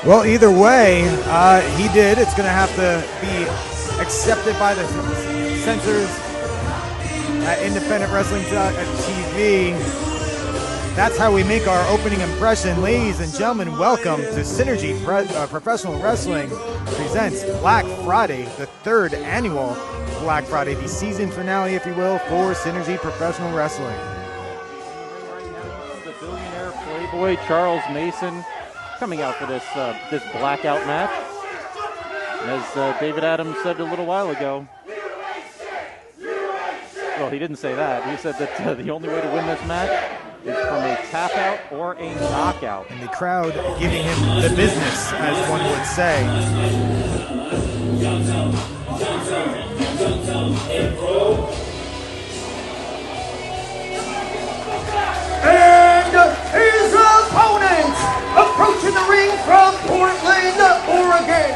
Well, either way, he did. It's going to have to be accepted by the censors at Independent Wrestling TV. That's how we make our opening impression. Ladies and gentlemen, welcome to Synergy Professional Wrestling presents Black Friday, the third annual Black Friday, the season finale, if you will, for Synergy Professional Wrestling. The billionaire playboy Charles Mason coming out for this blackout match. As David Adams said a little while ago, well, he didn't say that. He said that the only way to win this match is from a tap out or a knockout. And the crowd giving him the business, as one would say. And his opponent, approaching the ring from Portland, Oregon,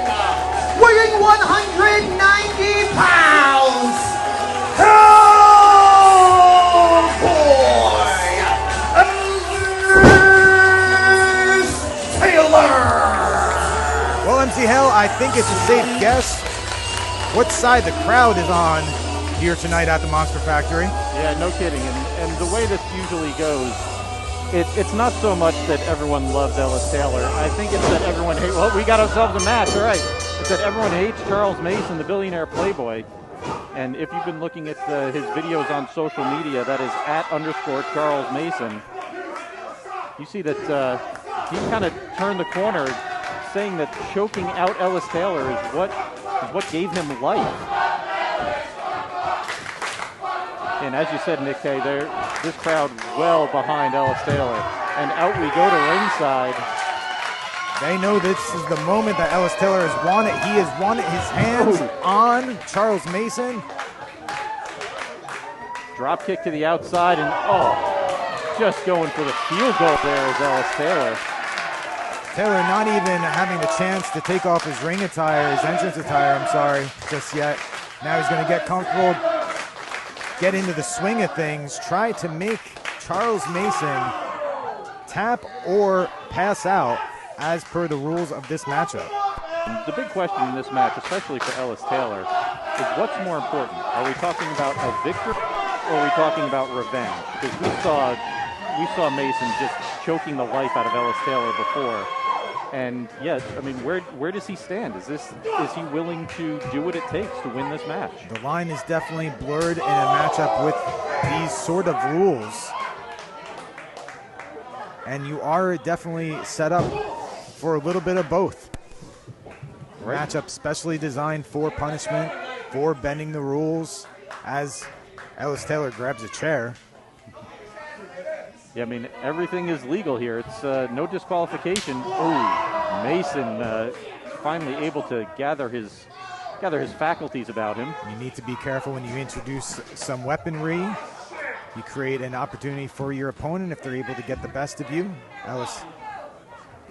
weighing 190 pounds, Cowboy Ellis Taylor. Well, MC Hell, I think it's a safe guess what side the crowd is on here tonight at the Monster Factory. Yeah, no kidding. And the way this usually goes, it's not so much that everyone loves Ellis Taylor. I think it's that everyone hates, well, we got ourselves a match, all right. It's that everyone hates Charles Mason, the billionaire playboy. And if you've been looking at his videos on social media, that is @_Charles Mason, you see that he kind of turned the corner, saying that choking out Ellis Taylor is what gave him life. And as you said, Nick Kay, this crowd well behind Ellis Taylor. And out we go to ringside. They know this is the moment that Ellis Taylor has wanted. He has wanted his hands on Charles Mason. Drop kick to the outside, and just going for the field goal there is Ellis Taylor. Taylor not even having the chance to take off his ring attire, his entrance attire, just yet. Now he's going to get comfortable, get into the swing of things, try to make Charles Mason tap or pass out as per the rules of this matchup. The big question in this match, especially for Ellis Taylor, is what's more important? Are we talking about a victory or are we talking about revenge? Because we saw Mason just choking the life out of Ellis Taylor before. And yeah, I mean, where does he stand? Is he willing to do what it takes to win this match? The line is definitely blurred in a matchup with these sort of rules. And you are definitely set up for a little bit of both. Right. Matchup specially designed for punishment, for bending the rules, as Ellis Taylor grabs a chair. Yeah, I mean, everything is legal here. It's no disqualification. Oh, Mason finally able to gather his faculties about him. You need to be careful when you introduce some weaponry. You create an opportunity for your opponent if they're able to get the best of you. Ellis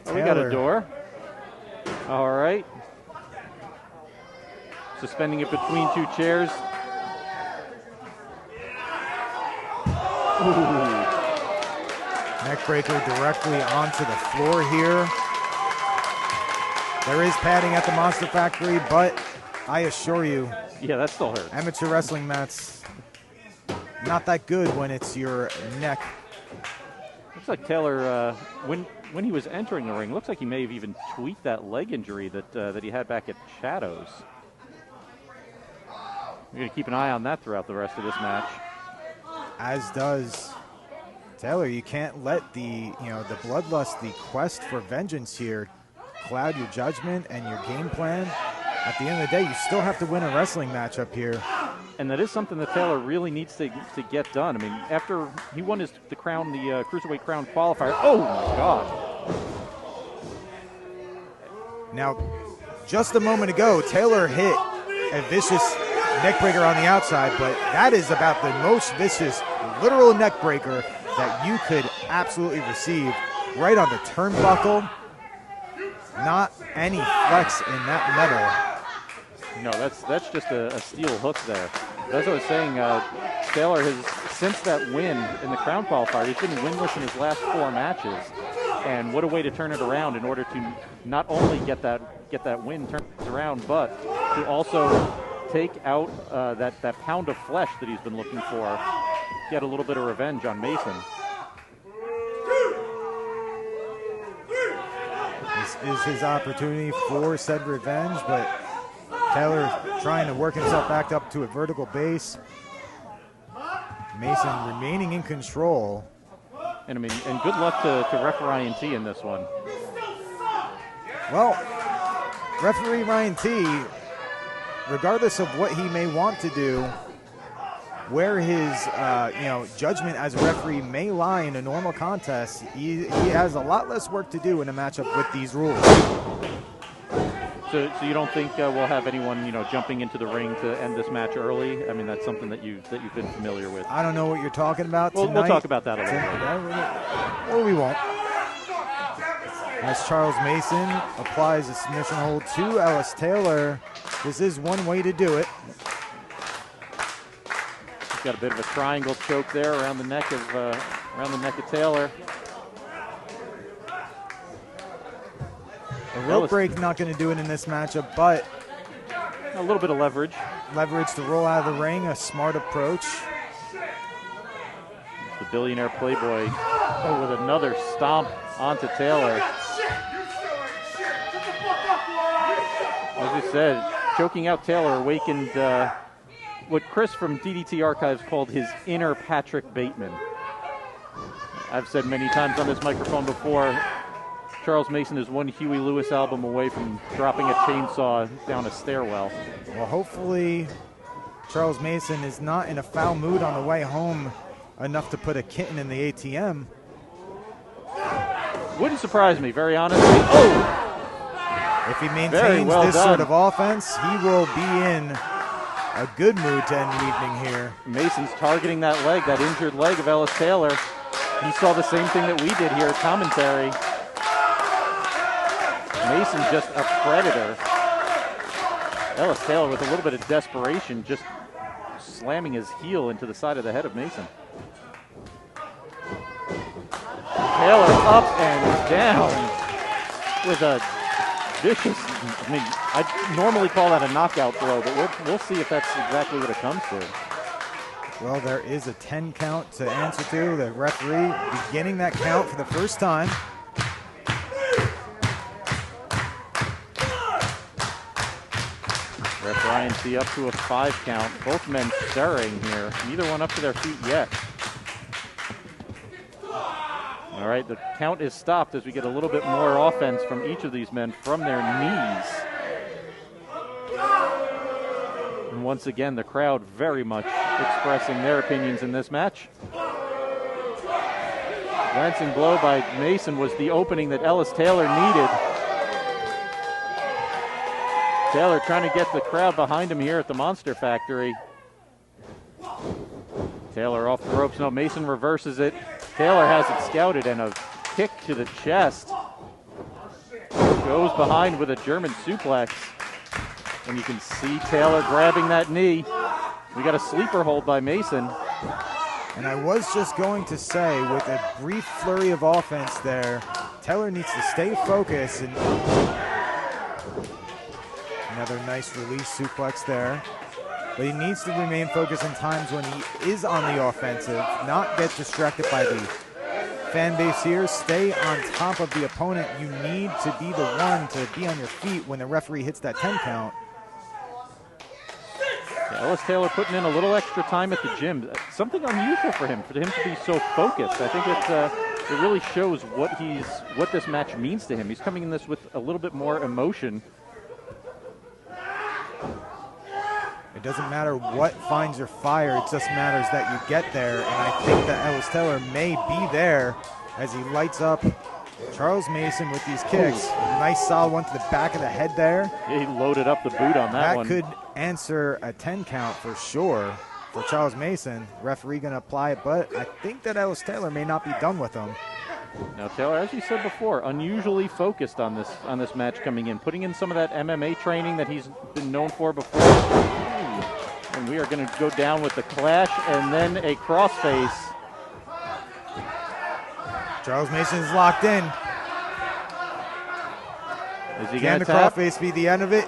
Taylor. We got a door. All right. Suspending it between two chairs. Ooh. Neckbreaker directly onto the floor here. There is padding at the Monster Factory, but I assure you, yeah, that still hurts. Amateur wrestling mats, not that good when it's your neck. Looks like Taylor, when he was entering the ring, looks like he may have even tweaked that leg injury that he had back at Shadows. We're going to keep an eye on that throughout the rest of this match. As does Taylor. You can't let the bloodlust, the quest for vengeance here cloud your judgment and your game plan. At the end of the day, you still have to win a wrestling match up here. And that is something that Taylor really needs to get done. I mean, after he won the Cruiserweight Crown qualifier. Oh, my God. Now, just a moment ago, Taylor hit a vicious neckbreaker on the outside, but that is about the most vicious literal neckbreaker that you could absolutely receive right on the turnbuckle. Not any flex in that metal. No, that's just a steel hook there. As I was saying, Taylor has, since that win in the Crown qualifier, he's been winless in his last 4 matches. And what a way to turn it around in order to not only get that win turned around, but to also take out that pound of flesh that he's been looking for. Get a little bit of revenge on Mason. This is his opportunity for said revenge, but Taylor trying to work himself back up to a vertical base. Mason remaining in control. And I mean, and good luck to Ref Ryan T in this one. Well, referee Ryan T, regardless of what he may want to do, where his judgment as a referee may lie in a normal contest, he has a lot less work to do in a matchup with these rules. So you don't think we'll have anyone jumping into the ring to end this match early? I mean, that's something that you've been familiar with. I don't know what you're talking about tonight. We'll talk about that a little bit. Or we won't. As Charles Mason applies a submission hold to Ellis Taylor. This is one way to do it. He's got a bit of a triangle choke there around the neck of Taylor. A rope break not going to do it in this matchup, but a little bit of leverage. Leverage to roll out of the ring, a smart approach. The billionaire playboy with another stomp onto Taylor. As we said, choking out Taylor awakened what Chris from DDT Archives called his inner Patrick Bateman. I've said many times on this microphone before, Charles Mason is one Huey Lewis album away from dropping a chainsaw down a stairwell. Well, hopefully Charles Mason is not in a foul mood on the way home enough to put a kitten in the ATM. Wouldn't surprise me, very honestly. Oh! If he maintains this sort of offense, he will be in a good mood to end the evening here. Mason's targeting that leg, that injured leg of Ellis Taylor. He saw the same thing that we did here at commentary. Mason just a predator. Ellis Taylor with a little bit of desperation, just slamming his heel into the side of the head of Mason. Taylor up and down with a vicious, I mean, I normally call that a knockout blow, but we'll see if that's exactly what it comes to. Well, there is a 10 count to answer to. The referee beginning that count for the first time. Ref Ryan T up to a 5 count. Both men stirring here. Neither one up to their feet yet. All right, the count is stopped as we get a little bit more offense from each of these men from their knees. And once again, the crowd very much expressing their opinions in this match. Glancing blow by Mason was the opening that Ellis Taylor needed. Taylor trying to get the crowd behind him here at the Monster Factory. Taylor off the ropes. No, Mason reverses it. Taylor has it scouted and a kick to the chest. Goes behind with a German suplex. And you can see Taylor grabbing that knee. We got a sleeper hold by Mason. And I was just going to say, with a brief flurry of offense there, Taylor needs to stay focused. And another nice release suplex there. But he needs to remain focused in times when he is on the offensive, not get distracted by the fan base here. Stay on top of the opponent. You need to be the one to be on your feet when the referee hits that 10 count. Yeah, Ellis Taylor putting in a little extra time at the gym. Something unusual for him to be so focused. I think it really shows what this match means to him. He's coming in this with a little bit more emotion. It doesn't matter what finds your fire, it just matters that you get there, and I think that Ellis Taylor may be there as he lights up Charles Mason with these kicks. Nice solid one to the back of the head there. Yeah, he loaded up the boot on that one. That could answer a 10 count for sure for Charles Mason. Referee going to apply it, but I think that Ellis Taylor may not be done with him. Now Taylor, as you said before, unusually focused on this match coming in, putting in some of that MMA training that he's been known for before. And we are going to go down with the clash and then a crossface. Charles Mason is locked in. Is he Can going the to tap? crossface be the end of it?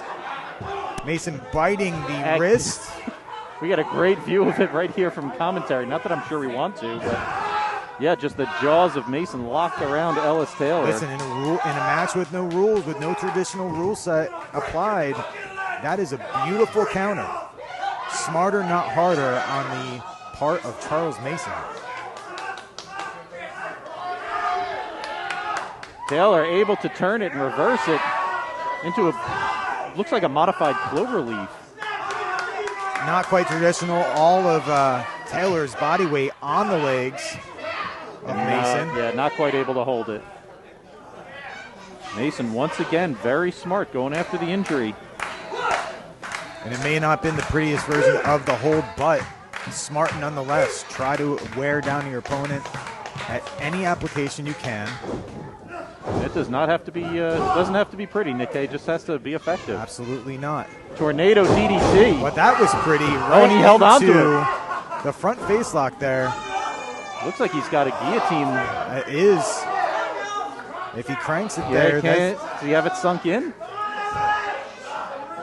Mason biting the Act- wrist. We got a great view of it right here from commentary. Not that I'm sure we want to, but yeah, just the jaws of Mason locked around Ellis Taylor. Listen, in a match with no rules, with no traditional rule set applied, that is a beautiful counter. Smarter, not harder on the part of Charles Mason. Taylor able to turn it and reverse it into a, looks like a modified cloverleaf. Not quite traditional. All of Taylor's body weight on the legs of Mason. Yeah, not quite able to hold it. Mason, once again, very smart going after the injury. And it may not have been the prettiest version of the hold, but smart nonetheless. Try to wear down your opponent at any application you can. It does not have to be, doesn't have to be pretty, Nick. It just has to be effective. Absolutely not. Tornado DDT. But that was pretty. Oh, and he held on to it. The front face lock there. Looks like he's got a guillotine. It is. If he cranks it there. Does he have it sunk in?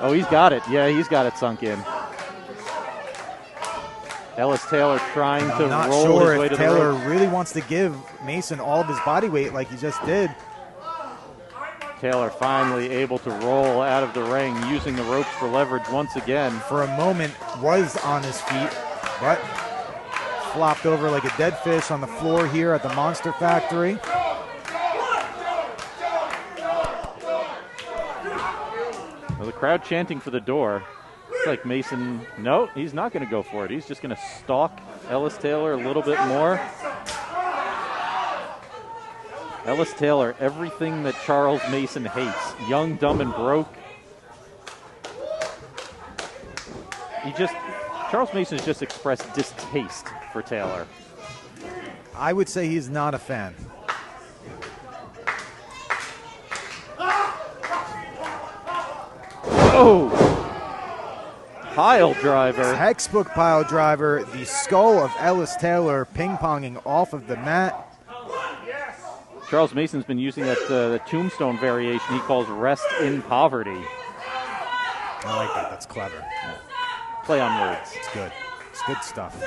Oh, he's got it. Yeah, he's got it sunk in. Ellis Taylor trying to roll his way to the Taylor ropes. really wants to give Mason all of his body weight like he just did. Taylor finally able to roll out of the ring, using the ropes for leverage once again. For a moment was on his feet, but flopped over like a dead fish on the floor here at the Monster Factory. Well, the crowd chanting for the door. Looks like Mason, no, he's not going to go for it. He's just going to stalk Ellis Taylor a little bit more. Ellis Taylor, everything that Charles Mason hates. Young, dumb, and broke. Charles Mason has just expressed distaste for Taylor. I would say he's not a fan. Oh! Pile driver. Textbook pile driver. The skull of Ellis Taylor ping-ponging off of the mat. Charles Mason's been using that the tombstone variation he calls rest in poverty. I like that. That's clever. Yeah. Play on words. It's good. It's good stuff.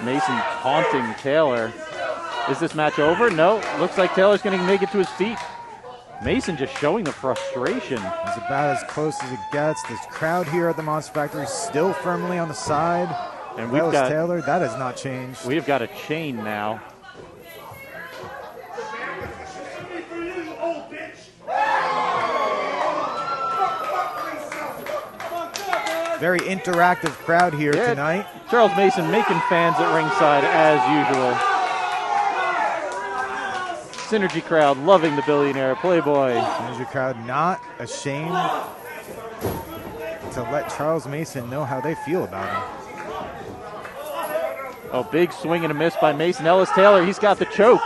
Mason taunting Taylor. Is this match over? No. Looks like Taylor's going to make it to his feet. Mason just showing the frustration. It's about as close as it gets. This crowd here at the Monster Factory still firmly on the side. And we've Ellis got Taylor, that has not changed. We've got a chain now. Very interactive crowd here tonight. Charles Mason making fans at ringside as usual. Synergy crowd loving the billionaire Playboy. Synergy crowd not ashamed to let Charles Mason know how they feel about him. Oh, big swing and a miss by Mason. Ellis Taylor, he's got the choke.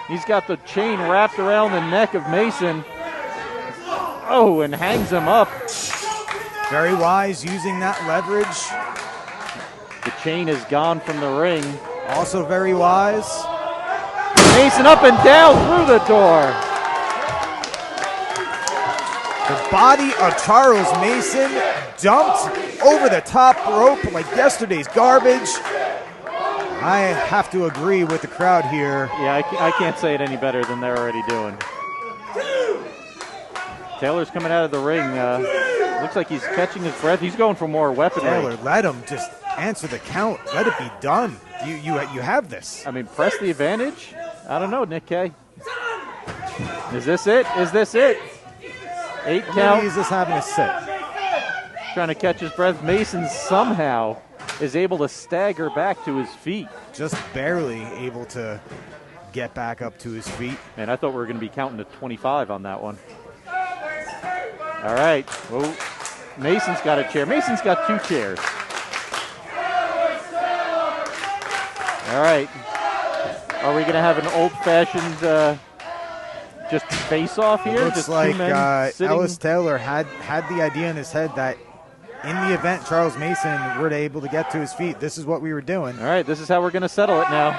He's got the chain wrapped around the neck of Mason. Oh, and hangs him up. Very wise using that leverage. The chain is gone from the ring. Also very wise. Mason up and down through the door. The body of Charles Mason dumped over the top rope like yesterday's garbage. I have to agree with the crowd here. Yeah, I can't say it any better than they're already doing. Taylor's coming out of the ring. Looks like he's catching his breath. He's going for more weaponry. Taylor, let him just answer the count. Let it be done. You have this. I mean, press the advantage? I don't know, Nick K. Is this it? Is this it? 8 count. Maybe he's just having a sit. Trying to catch his breath. Mason somehow is able to stagger back to his feet. Just barely able to get back up to his feet. Man, I thought we were going to be counting to 25 on that one. All right. Well, Mason's got a chair. Mason's got 2 chairs. All right. Are we going to have an old-fashioned just face-off here? It looks just like 2 men sitting? Ellis Taylor had the idea in his head that in the event Charles Mason were able to get to his feet, this is what we were doing. All right, this is how we're going to settle it now.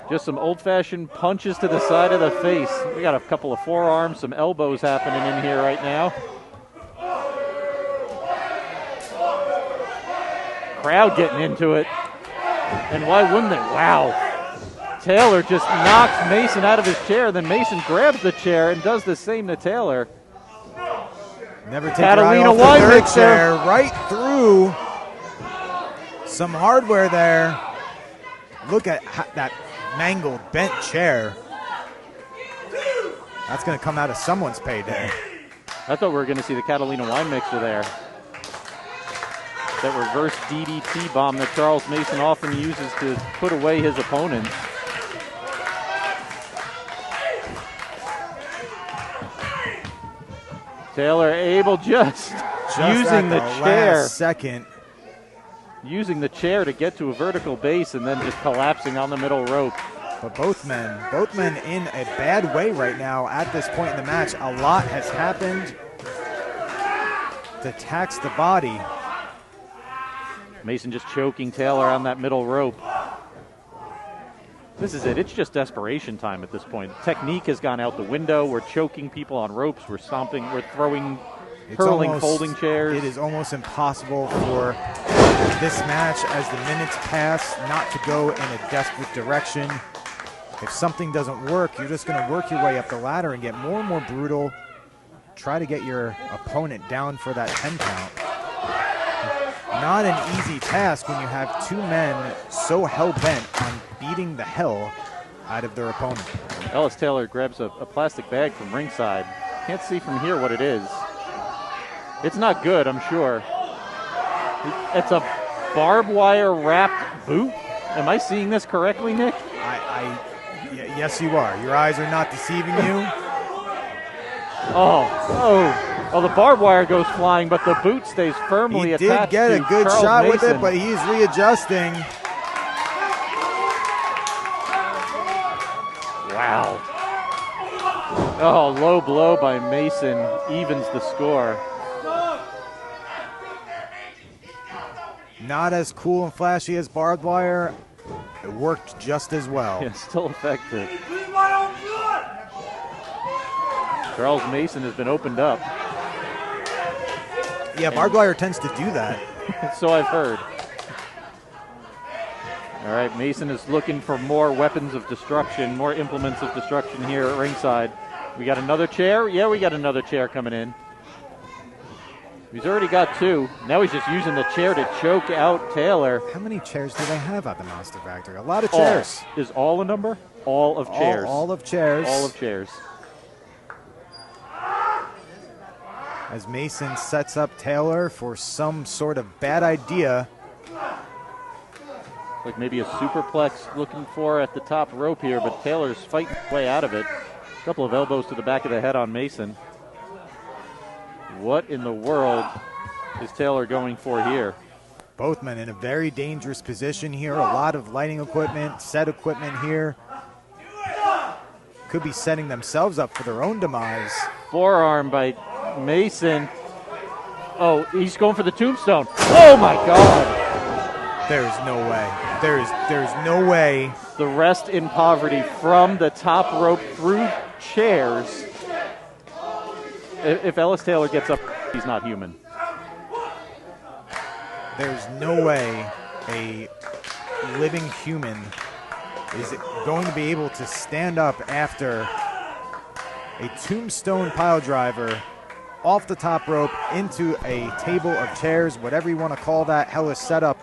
Just some old-fashioned punches to the side of the face. We got a couple of forearms, some elbows happening in here right now. Crowd getting into it. And why wouldn't they? Wow. Taylor just knocks Mason out of his chair. Then Mason grabs the chair and does the same to Taylor. Never take your eye off the third chair. Right through some hardware there. Look at that mangled, bent chair. That's going to come out of someone's payday. I thought we were going to see the Catalina wine mixer there. That reverse DDT bomb that Charles Mason often uses to put away his opponents. Taylor able just using the chair. Last second. Using the chair to get to a vertical base and then just collapsing on the middle rope. But both men in a bad way right now at this point in the match. A lot has happened to tax the body. Mason just choking Taylor on that middle rope. This is it. It's just desperation time at this point. Technique has gone out the window. We're choking people on ropes. We're stomping. We're throwing, hurling folding chairs. It is almost impossible for this match, as the minutes pass, not to go in a desperate direction. If something doesn't work, you're just going to work your way up the ladder and get more and more brutal. Try to get your opponent down for that 10 count. Not an easy task when you have two men so hell-bent on beating the hell out of their opponent. Ellis Taylor grabs a plastic bag from ringside. Can't see from here what it is. It's not good, I'm sure. It's a barbed wire wrapped boot. Am I seeing this correctly, Nick? Yes, you are. Your eyes are not deceiving you. Oh, the barbed wire goes flying, but the boot stays firmly attached. He did get a good Charles shot Mason. with it, but he's readjusting. Wow. Oh, low blow by Mason evens the score. Not as cool and flashy as barbed wire. It worked just as well. Yeah, still effective. Charles Mason has been opened up. Yeah, barbed wire tends to do that. So I've heard. All right, Mason is looking for more weapons of destruction, more implements of destruction here at ringside. We got another chair? Yeah, we got another chair coming in. He's already got two. Now he's just using the chair to choke out Taylor. How many chairs do they have at the Monster Factory? A lot of chairs. Is all a number? All of chairs. All of chairs. All of chairs. As Mason sets up Taylor for some sort of bad idea. Like maybe a superplex looking for at the top rope here, but Taylor's fighting his way out of it. A couple of elbows to the back of the head on Mason. What in the world is Taylor going for here? Both men in a very dangerous position here. A lot of lighting equipment, set equipment here. Could be setting themselves up for their own demise. Forearm by Mason. Oh, he's going for the tombstone. Oh my God. There's no way. There's no way. The rest in poverty from the top rope through chairs. If Ellis Taylor gets up, he's not human. There's no way a living human is going to be able to stand up after a tombstone pile driver off the top rope into a table of chairs, whatever you want to call that hellish setup.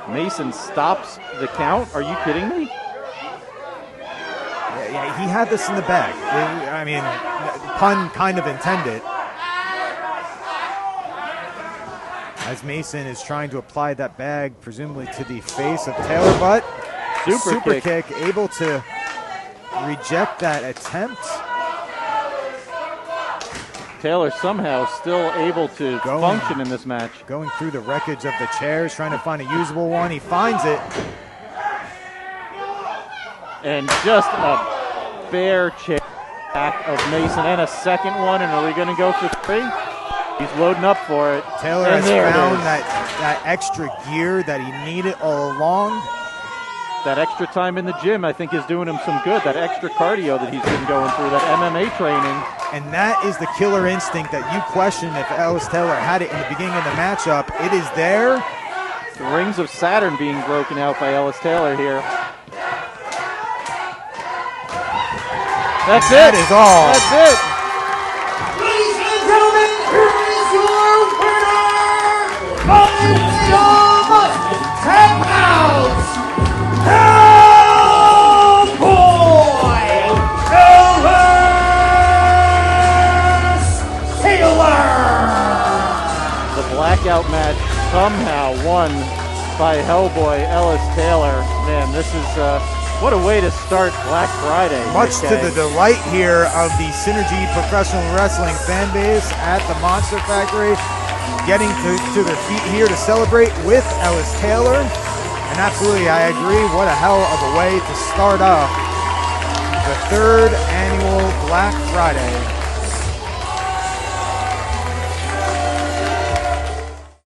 Mason stops the count? Are you kidding me? Yeah, he had this in the bag. I mean, pun kind of intended. As Mason is trying to apply that bag, presumably to the face of Taylor, but super kick, able to reject that attempt. Taylor somehow still able to function in this match. Going through the wreckage of the chairs, trying to find a usable one. He finds it. And just a bare chair back of Mason and a second one. And are we going to go for three? He's loading up for it. Taylor has found that extra gear that he needed all along. That extra time in the gym, I think, is doing him some good. That extra cardio that he's been going through, that MMA training. And that is the killer instinct that you question if Ellis Taylor had it in the beginning of the matchup. It is there. The rings of Saturn being broken out by Ellis Taylor here. That's it. That is all. That's it. Ladies and gentlemen, here is your winner by way of 10 pounds, Cowboy Ellis Taylor. The blackout match somehow won by Hellboy Ellis Taylor. Man, this is what a way to start Black Friday. Much to okay? the delight here of the Synergy Professional Wrestling fan base at the Monster Factory, getting to their feet here to celebrate with Ellis Taylor. And absolutely, I agree, what a hell of a way to start off the 3rd annual Black Friday.